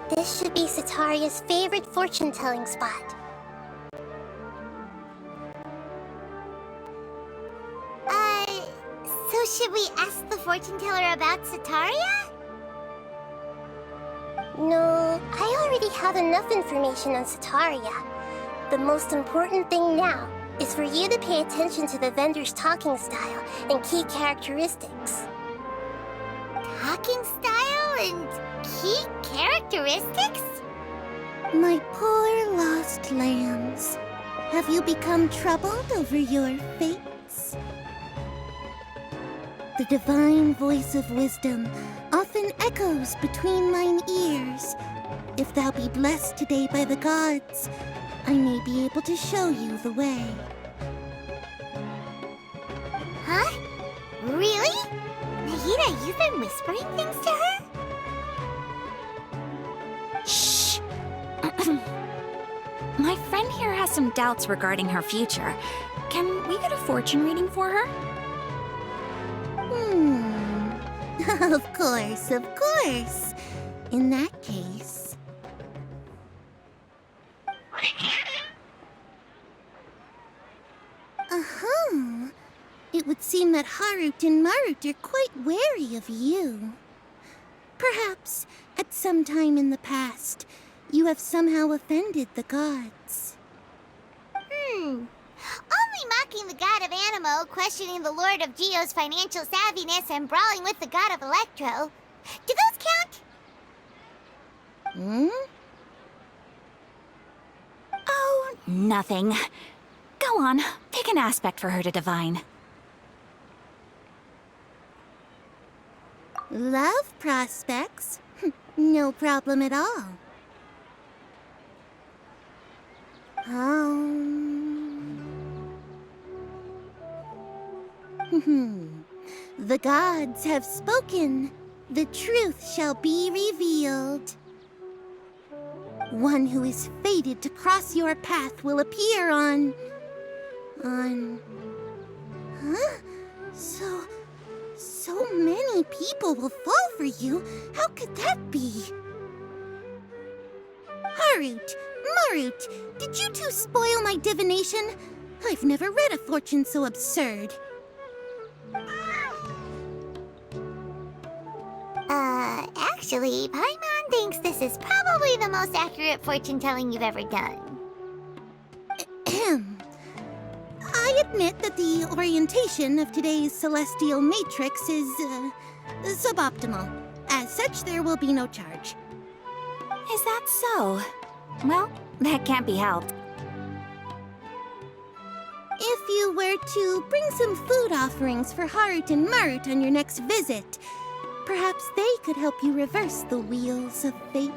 This should be Sataria's favorite fortune-telling spot. So should we ask the fortune teller about Sataria? No, I already have enough information on Sataria. The most important thing now is for you to pay attention to the vendor's talking style and key characteristics. Talking style and key characteristics? My poor lost lambs. Have you become troubled over your fates? The divine voice of wisdom often echoes between mine ears. If thou be blessed today by the gods, I may be able to show you the way. Huh? Really? Nahida, you've been whispering things to her? Shh! My friend here has some doubts regarding her future. Can we get a fortune reading for her? Of course, of course. In that case... It would seem that Harut and Marut are quite wary of you. Perhaps, at some time in the past, you have somehow offended the gods. Only mocking the god of Animo, questioning the lord of Geo's financial savviness, and brawling with the god of Electro. Do those count? Oh, nothing. Go on, pick an aspect for her to divine. Love prospects? No problem at all. The gods have spoken. The truth shall be revealed. One who is fated to cross your path will appear on... Huh? So many people will fall for you. How could that be? Harut, Marut, did you two spoil my divination? I've never read a fortune so absurd. Actually, Paimon thinks this is probably the most accurate fortune-telling you've ever done. I admit that the orientation of today's celestial matrix is, suboptimal. As such, there will be no charge. Is that so? Well, that can't be helped. If you were to bring some food offerings for Harut and Marut on your next visit, perhaps they could help you reverse the wheels of fate.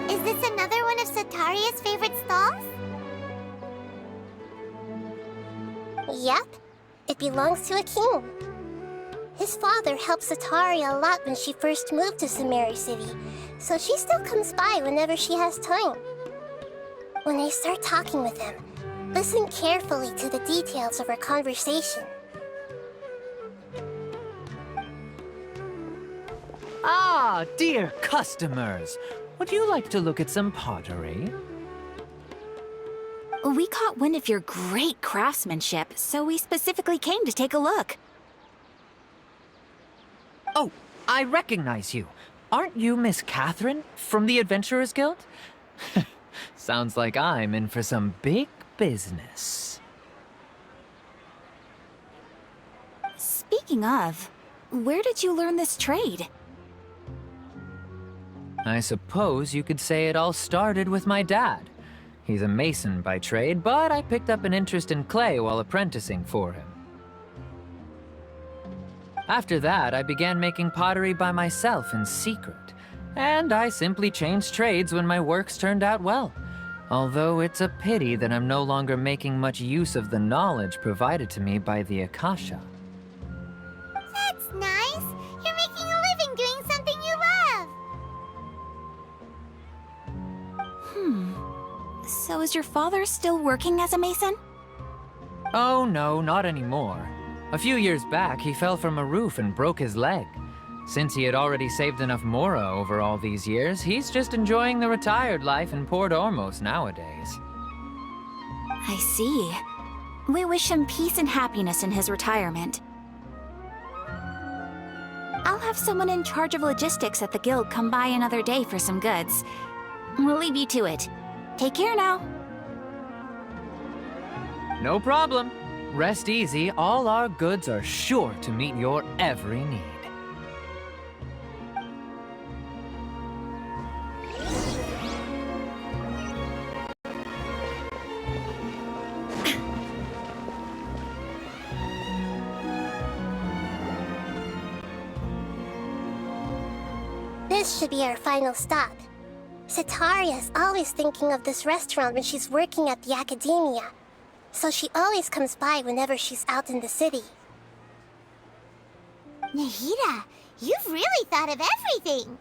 Is this another one of Sataria's favorite stalls? Yep. It belongs to a king. His father helped Sataria a lot when she first moved to Samari City, so she still comes by whenever she has time. When I start talking with him, listen carefully to the details of our conversation. Ah, dear customers! Would you like to look at some pottery? We caught wind of your great craftsmanship, so we specifically came to take a look. Oh, I recognize you. Aren't you Miss Catherine from the Adventurers Guild? Sounds like I'm in for some big business. Speaking of, where did you learn this trade? I suppose you could say it all started with my dad. He's a mason by trade, but I picked up an interest in clay while apprenticing for him. After that, I began making pottery by myself in secret, and I simply changed trades when my works turned out well. Although it's a pity that I'm no longer making much use of the knowledge provided to me by the Akasha. That's nice. You're making a living doing something you love. So is your father still working as a mason? Oh no, not anymore. A few years back, he fell from a roof and broke his leg. Since he had already saved enough mora over all these years, he's just enjoying the retired life in Port Ormos nowadays. I see. We wish him peace and happiness in his retirement. I'll have someone in charge of logistics at the guild come by another day for some goods. We'll leave you to it. Take care now. No problem. Rest easy, all our goods are sure to meet your every need. This should be our final stop. Setaria is always thinking of this restaurant when she's working at the academia, so she always comes by whenever she's out in the city. Nahida, you've really thought of everything.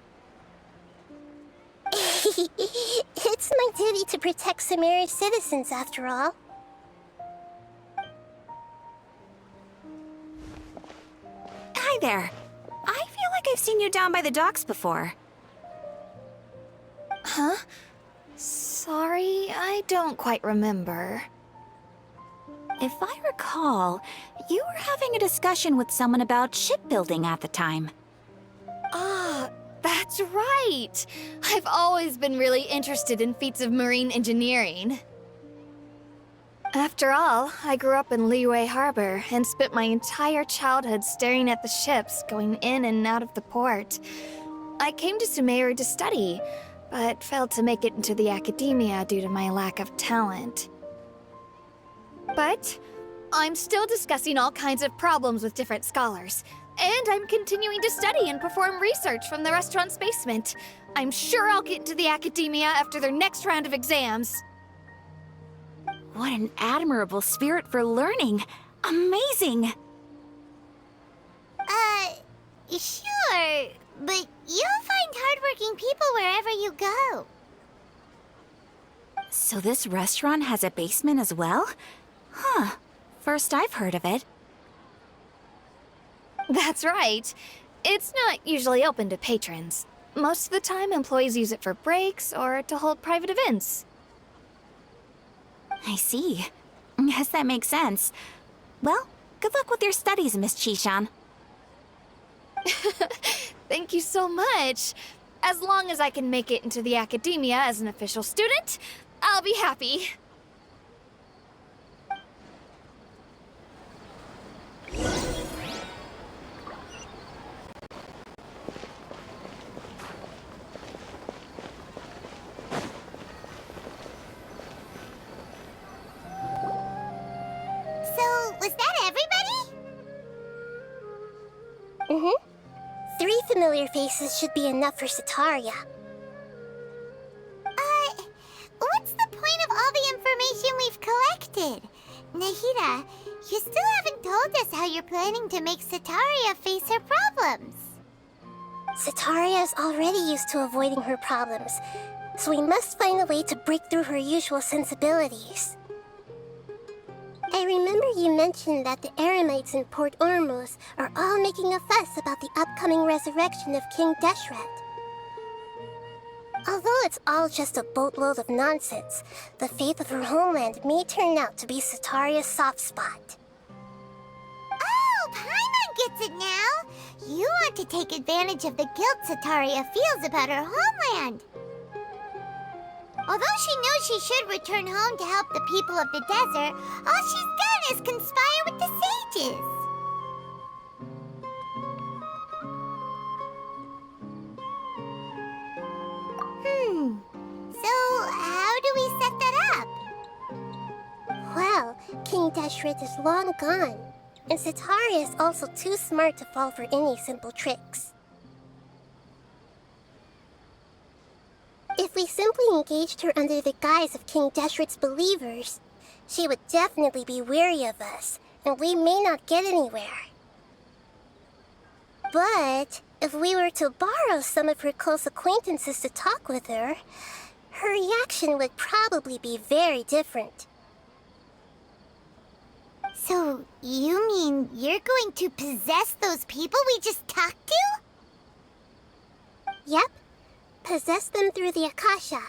It's my duty to protect Sumeru's citizens, after all. Hi there. I feel like I've seen you down by the docks before. Huh? Sorry, I don't quite remember. If I recall, you were having a discussion with someone about shipbuilding at the time. Ah, that's right! I've always been really interested in feats of marine engineering. After all, I grew up in Liyue Harbor and spent my entire childhood staring at the ships going in and out of the port. I came to Sumeru to study, but failed to make it into the academia due to my lack of talent. But I'm still discussing all kinds of problems with different scholars, and I'm continuing to study and perform research from the restaurant's basement. I'm sure I'll get into the academia after their next round of exams. What an admirable spirit for learning! Amazing! Sure, but you'll find hardworking people wherever you go. So this restaurant has a basement as well? Huh. First I've heard of it. That's right. It's not usually open to patrons. Most of the time, employees use it for breaks or to hold private events. I see. Guess that makes sense. Well, good luck with your studies, Miss Chishan. Thank you so much. As long as I can make it into the academia as an official student, I'll be happy. So, was that everybody? Mm-hmm. 3 familiar faces should be enough for Setaria. What's the point of all the information we've collected? Nahida, you still haven't told us how you're planning to make Setaria face her problems. Setaria is already used to avoiding her problems, so we must find a way to break through her usual sensibilities. I remember you mentioned that the Eremites in Port Ormos are all making a fuss about the upcoming resurrection of King Deshret. Although it's all just a boatload of nonsense, the faith of her homeland may turn out to be Setaria's soft spot. Oh, Paimon gets it now! You want to take advantage of the guilt Setaria feels about her homeland. Although she knows she should return home to help the people of the desert, all she's done is conspire with the sages. So how do we set that up? Well, King Deshret is long gone, and Setaria is also too smart to fall for any simple tricks. If we simply engaged her under the guise of King Deshret's believers, she would definitely be weary of us, and we may not get anywhere. But if we were to borrow some of her close acquaintances to talk with her, her reaction would probably be very different. So, you mean you're going to possess those people we just talked to? Yep. Possess them through the Akasha.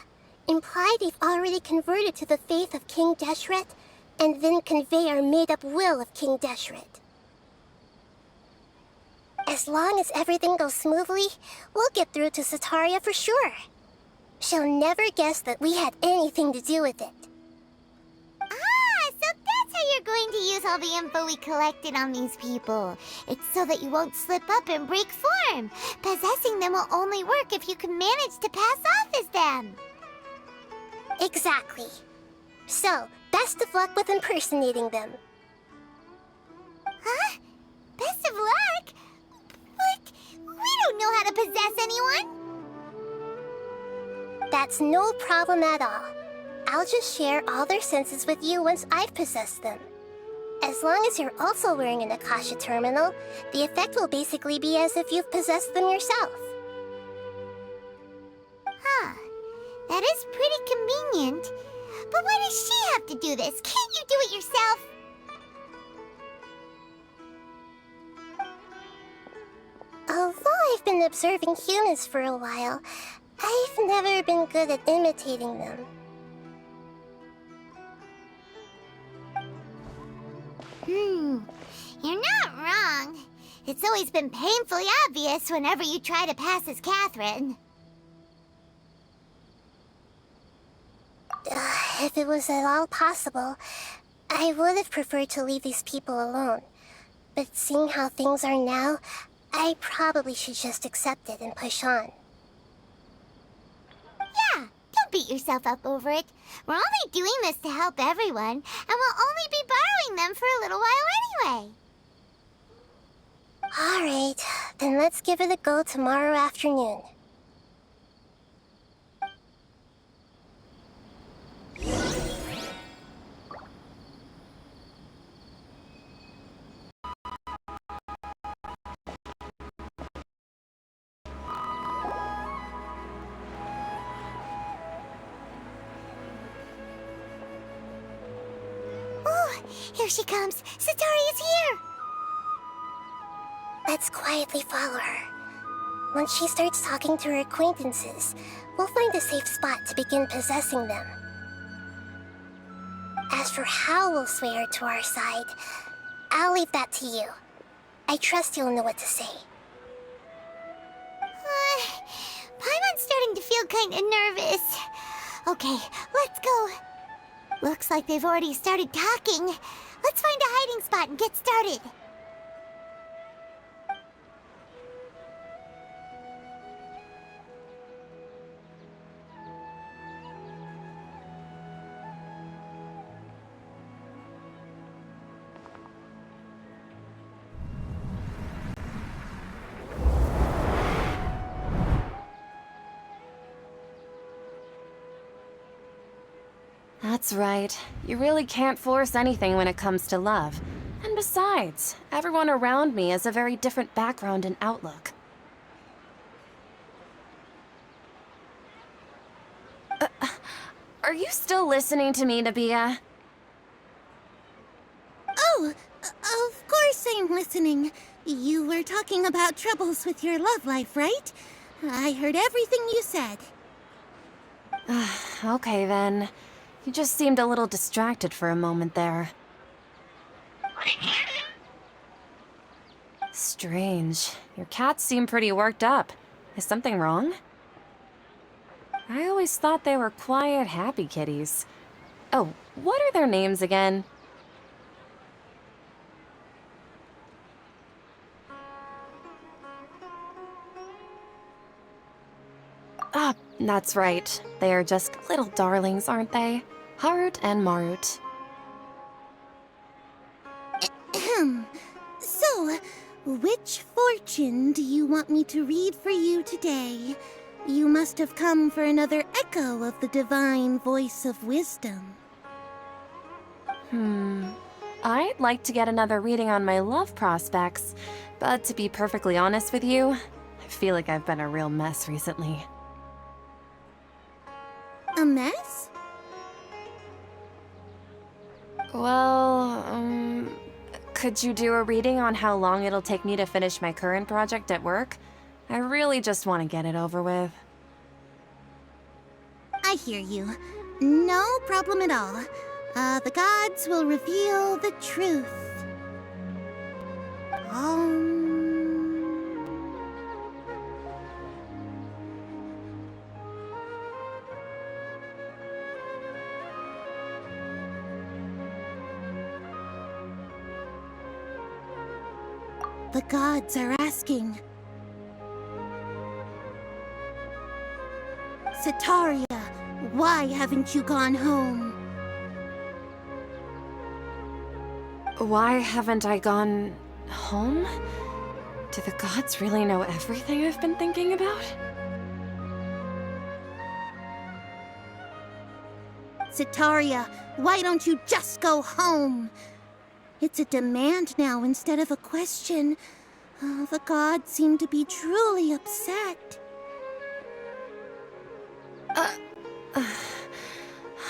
Imply they've already converted to the faith of King Deshret, and then convey our made-up will of King Deshret. As long as everything goes smoothly, we'll get through to Sataria for sure. She'll never guess that we had anything to do with it. Ah, so that's how you're going to use all the info we collected on these people. It's so that you won't slip up and break form. Possessing them will only work if you can manage to pass off as them. Exactly. So, best of luck with impersonating them. Huh? Best of luck? But we don't know how to possess anyone. That's no problem at all. I'll just share all their senses with you once I've possessed them. As long as you're also wearing an Akasha terminal, the effect will basically be as if you've possessed them yourself. Huh. That is pretty convenient. But why does she have to do this? Can't you do it yourself? Although I've been observing humans for a while, I've never been good at imitating them. You're not wrong. It's always been painfully obvious whenever you try to pass as Catherine. If it was at all possible, I would have preferred to leave these people alone. But seeing how things are now, I probably should just accept it and push on. Yeah, don't beat yourself up over it. We're only doing this to help everyone, and we'll only be borrowing them for a little while anyway. Alright, then let's give it a go tomorrow afternoon. Here she comes. Sataria's here. Let's quietly follow her. Once she starts talking to her acquaintances, we'll find a safe spot to begin possessing them. As for how we'll sway her to our side, I'll leave that to you. I trust you'll know what to say. Paimon's starting to feel kind of nervous. Okay, let's go. Looks like they've already started talking. Let's find a hiding spot and get started. That's right. You really can't force anything when it comes to love. And besides, everyone around me has a very different background and outlook. Are you still listening to me, Nabia? Oh, of course I'm listening. You were talking about troubles with your love life, right? I heard everything you said. Okay then. You just seemed a little distracted for a moment there. Strange. Your cats seem pretty worked up. Is something wrong? I always thought they were quiet, happy kitties. Oh, what are their names again? Ah, that's right. They are just little darlings, aren't they? Harut and Marut. So, which fortune do you want me to read for you today? You must have come for another echo of the divine voice of wisdom. I'd like to get another reading on my love prospects, but to be perfectly honest with you, I feel like I've been a real mess recently. a mess? Well, could you do a reading on how long it'll take me to finish my current project at work? I really just want to get it over with. I hear you. No problem at all. The gods will reveal the truth. The gods are asking. Setaria, why haven't you gone home? Why haven't I gone home? Do the gods really know everything I've been thinking about? Setaria, why don't you just go home? It's a demand now instead of a question. The gods seem to be truly upset.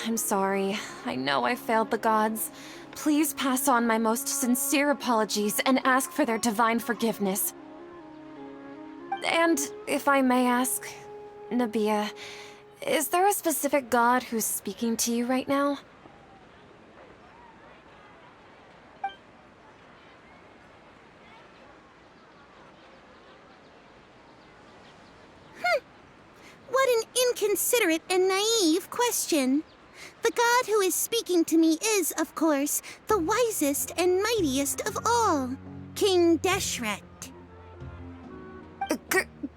I'm sorry. I know I failed the gods. Please pass on my most sincere apologies and ask for their divine forgiveness. And if I may ask, Nabia, is there a specific god who's speaking to you right now? What an inconsiderate and naive question. The god who is speaking to me is, of course, the wisest and mightiest of all, King Deshret.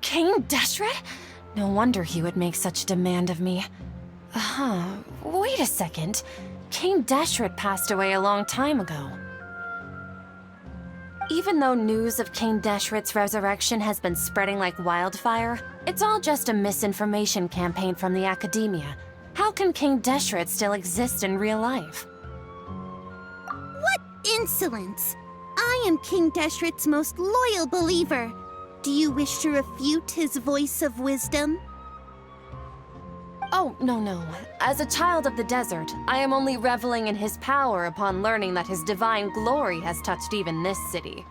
King Deshret? No wonder he would make such a demand of me. Wait a second. King Deshret passed away a long time ago. Even though news of King Deshret's resurrection has been spreading like wildfire, it's all just a misinformation campaign from the academia. How can King Deshret still exist in real life? What insolence! I am King Deshret's most loyal believer. Do you wish to refute his voice of wisdom? Oh, no. As a child of the desert, I am only reveling in his power upon learning that his divine glory has touched even this city.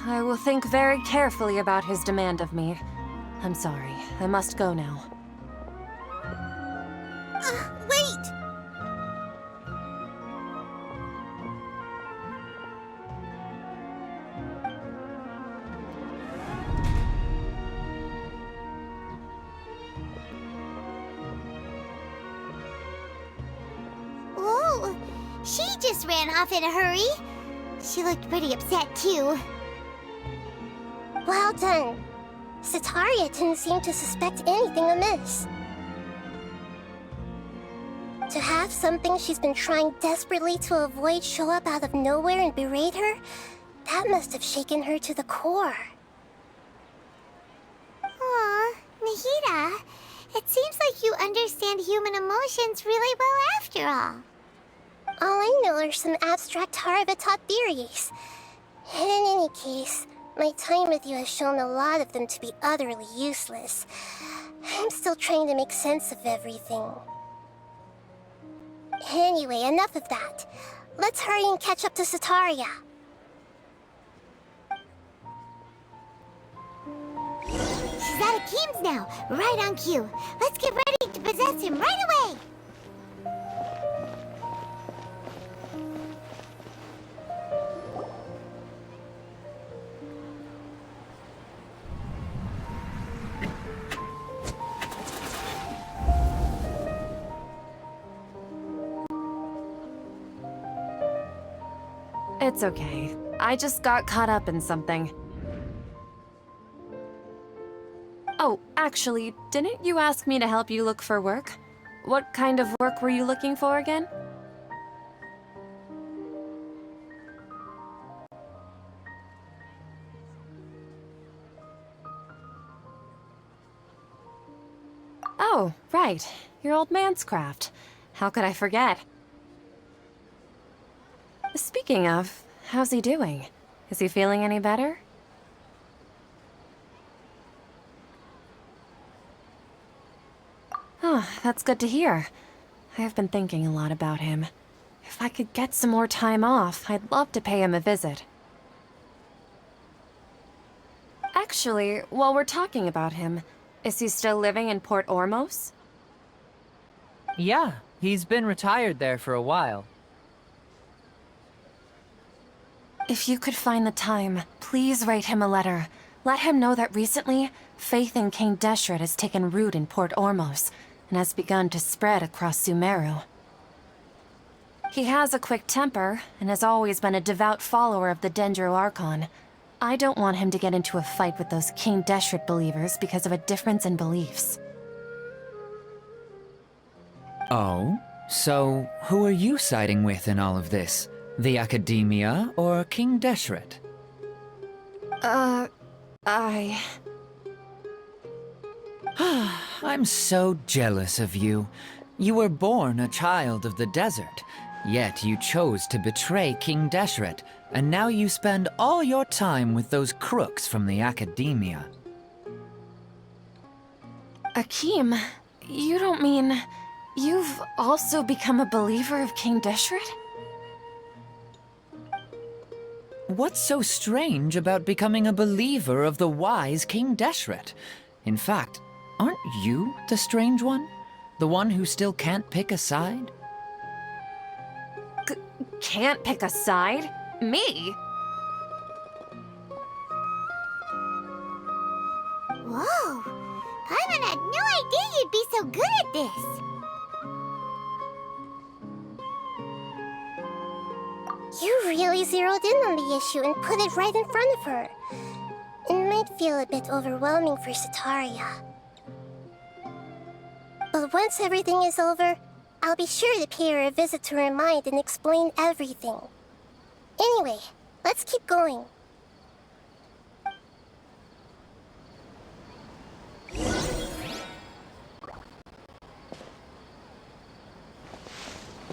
I will think very carefully about his demand of me. I'm sorry. I must go now. Wait! Whoa! She just ran off in a hurry. She looked pretty upset, too. Well done. Setaria didn't seem to suspect anything amiss. To have something she's been trying desperately to avoid show up out of nowhere and berate her, that must have shaken her to the core. Aw, Nahida, it seems like you understand human emotions really well after all. All I know are some abstract Harvard-taught theories. And in any case, my time with you has shown a lot of them to be utterly useless. I'm still trying to make sense of everything. Anyway, enough of that. Let's hurry and catch up to Setaria. She's at Akeem's now, right on cue. Let's get ready to possess him right away! It's okay. I just got caught up in something. Oh, actually, didn't you ask me to help you look for work? What kind of work were you looking for again? Oh, right. Your old man's craft. How could I forget? Speaking of, how's he doing? Is he feeling any better? Oh, that's good to hear. I have been thinking a lot about him. If I could get some more time off, I'd love to pay him a visit. Actually, while we're talking about him, is he still living in Port Ormos? Yeah, he's been retired there for a while. If you could find the time, please write him a letter. Let him know that recently, faith in King Deshret has taken root in Port Ormos and has begun to spread across Sumeru. He has a quick temper and has always been a devout follower of the Dendro Archon. I don't want him to get into a fight with those King Deshret believers because of a difference in beliefs. Oh? So, who are you siding with in all of this? The Academia or King Deshret? I'm so jealous of you. You were born a child of the desert, yet you chose to betray King Deshret, and now you spend all your time with those crooks from the Academia. Akeem, you don't mean you've also become a believer of King Deshret? What's so strange about becoming a believer of the wise King Deshret? In fact, aren't you the strange one? The one who still can't pick a side? Can't pick a side? Me? Whoa! Paimon had no idea you'd be so good at this! You really zeroed in on the issue and put it right in front of her. It might feel a bit overwhelming for Setaria. But once everything is over, I'll be sure to pay her a visit to her mind and explain everything. Anyway, let's keep going.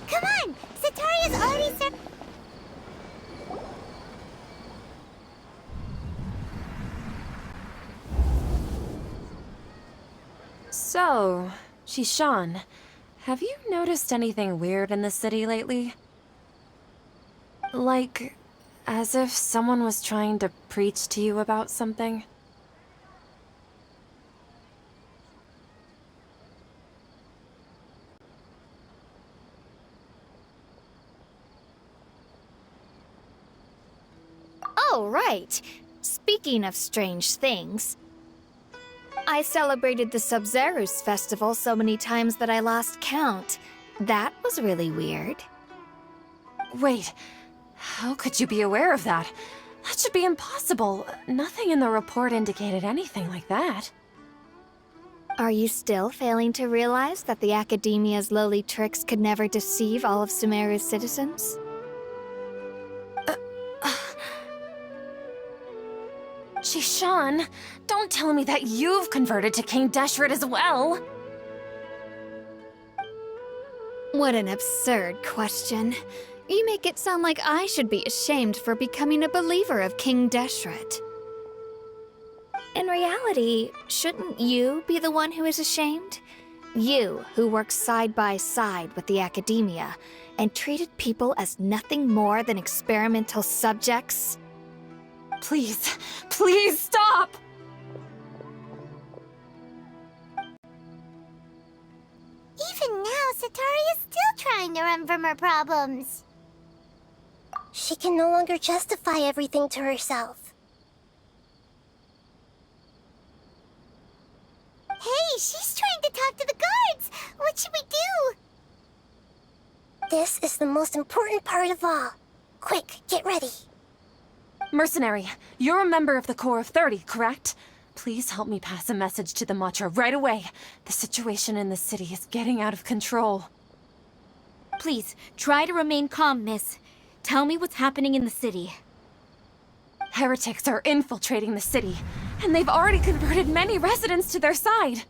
Come on! Setaria's already So, Shishan, have you noticed anything weird in the city lately? Like, as if someone was trying to preach to you about something? Oh, right. Speaking of strange things, I celebrated the Sub-Zerus festival so many times that I lost count. That was really weird. Wait, how could you be aware of that? That should be impossible. Nothing in the report indicated anything like that. Are you still failing to realize that the Academia's lowly tricks could never deceive all of Sumeru's citizens? Shishan, don't tell me that you've converted to King Deshret as well! What an absurd question. You make it sound like I should be ashamed for becoming a believer of King Deshret. In reality, shouldn't you be the one who is ashamed? You, who works side by side with the Academia and treated people as nothing more than experimental subjects? Please, please stop! Even now, Setaria's still trying to run from her problems. She can no longer justify everything to herself. Hey, she's trying to talk to the guards! What should we do? This is the most important part of all. Quick, get ready. Mercenary, you're a member of the Corps of 30, correct? Please help me pass a message to the Matra right away. The situation in the city is getting out of control. Please, try to remain calm, miss. Tell me what's happening in the city. Heretics are infiltrating the city, and they've already converted many residents to their side.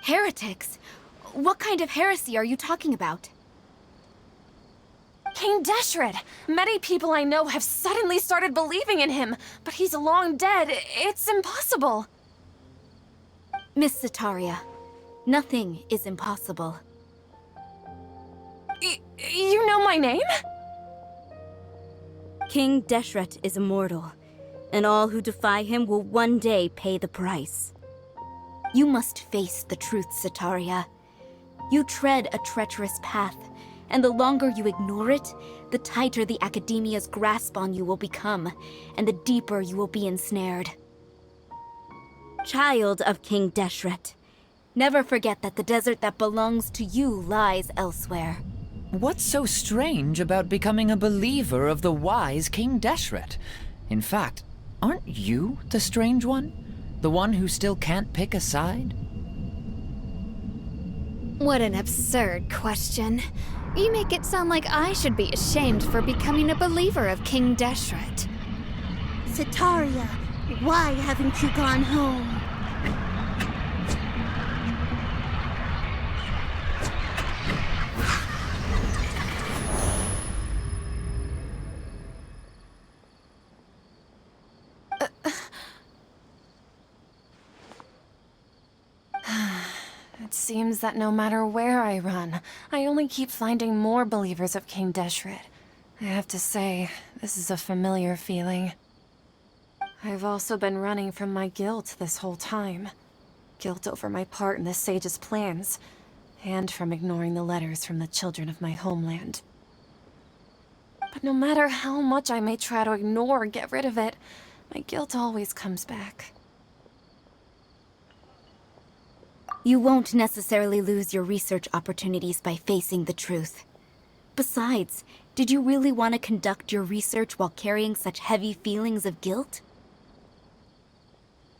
Heretics? What kind of heresy are you talking about? King Deshret! Many people I know have suddenly started believing in him, but he's long dead. It's impossible. Miss Sataria, nothing is impossible. You know my name? King Deshret is immortal, and all who defy him will one day pay the price. You must face the truth, Sataria. You tread a treacherous path, and the longer you ignore it, the tighter the Academia's grasp on you will become, and the deeper you will be ensnared. Child of King Deshret, never forget that the desert that belongs to you lies elsewhere. What's so strange about becoming a believer of the wise King Deshret? In fact, aren't you the strange one? The one who still can't pick a side? What an absurd question. You make it sound like I should be ashamed for becoming a believer of King Deshret. Sataria, why haven't you gone home? It seems that no matter where I run, I only keep finding more believers of King Deshret. I have to say, this is a familiar feeling. I've also been running from my guilt this whole time. Guilt over my part in the sage's plans, and from ignoring the letters from the children of my homeland. But no matter how much I may try to ignore or get rid of it, my guilt always comes back. You won't necessarily lose your research opportunities by facing the truth. Besides, did you really want to conduct your research while carrying such heavy feelings of guilt?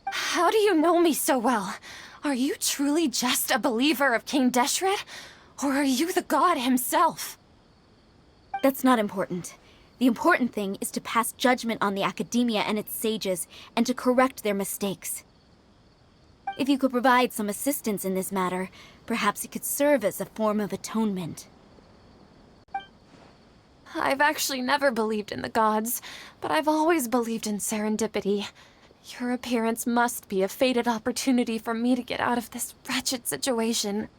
How do you know me so well? Are you truly just a believer of King Deshret? Or are you the god himself? That's not important. The important thing is to pass judgment on the Academia and its sages, and to correct their mistakes. If you could provide some assistance in this matter, perhaps it could serve as a form of atonement. I've actually never believed in the gods, but I've always believed in serendipity. Your appearance must be a fated opportunity for me to get out of this wretched situation.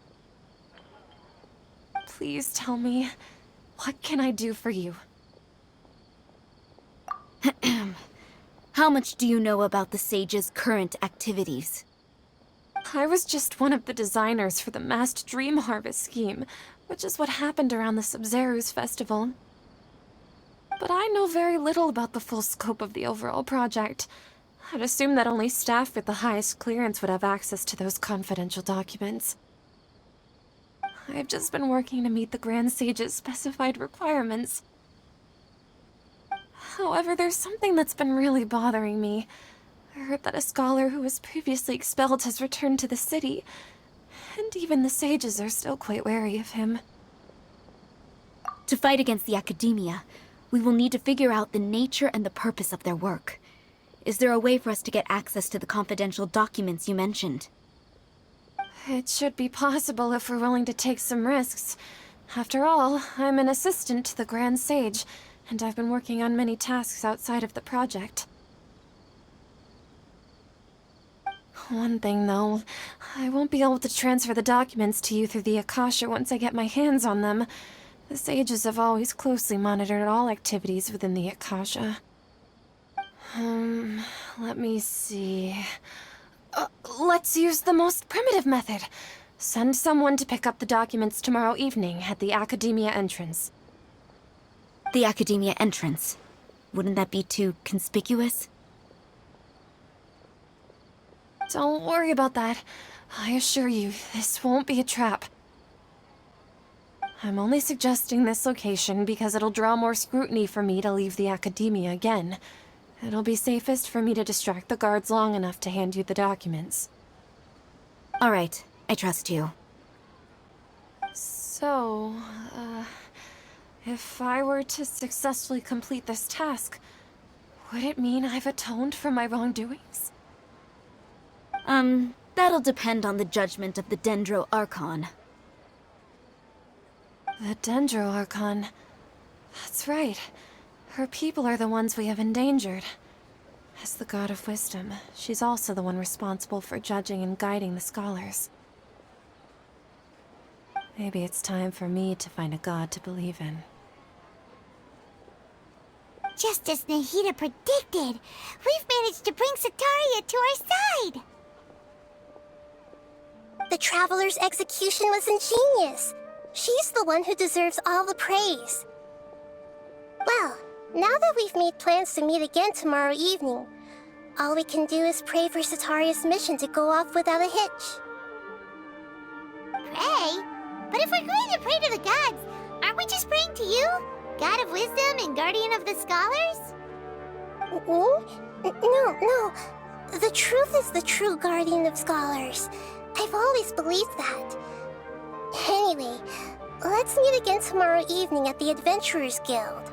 Please tell me, what can I do for you? How much do you know about the sage's current activities? I was just one of the designers for the massed dream harvest scheme, which is what happened around the Sub-Zeru's festival. But I know very little about the full scope of the overall project. I'd assume that only staff with the highest clearance would have access to those confidential documents. I've just been working to meet the Grand Sage's specified requirements. However, there's something that's been really bothering me. I heard that a scholar who was previously expelled has returned to the city, and even the sages are still quite wary of him. To fight against the Academia, we will need to figure out the nature and the purpose of their work. Is there a way for us to get access to the confidential documents you mentioned? It should be possible if we're willing to take some risks. After all, I'm an assistant to the Grand Sage, and I've been working on many tasks outside of the project. One thing, though, I won't be able to transfer the documents to you through the Akasha once I get my hands on them. The sages have always closely monitored all activities within the Akasha. Let me see... let's use the most primitive method. Send someone to pick up the documents tomorrow evening at the Academia entrance. The Academia entrance? Wouldn't that be too conspicuous? Don't worry about that. I assure you, this won't be a trap. I'm only suggesting this location because it'll draw more scrutiny for me to leave the Academia again. It'll be safest for me to distract the guards long enough to hand you the documents. All right, I trust you. So, if I were to successfully complete this task, would it mean I've atoned for my wrongdoings? That'll depend on the judgment of the Dendro Archon. The Dendro Archon. That's right. Her people are the ones we have endangered. As the god of wisdom, she's also the one responsible for judging and guiding the scholars. Maybe it's time for me to find a god to believe in. Just as Nahida predicted, we've managed to bring Sataria to our side! The Traveler's execution was ingenious. She's the one who deserves all the praise. Well, now that we've made plans to meet again tomorrow evening, all we can do is pray for Sataria's mission to go off without a hitch. Pray? But if we're going to pray to the gods, aren't we just praying to you? God of wisdom and guardian of the scholars? No. The truth is the true guardian of scholars. I've always believed that. Anyway, let's meet again tomorrow evening at the Adventurers Guild.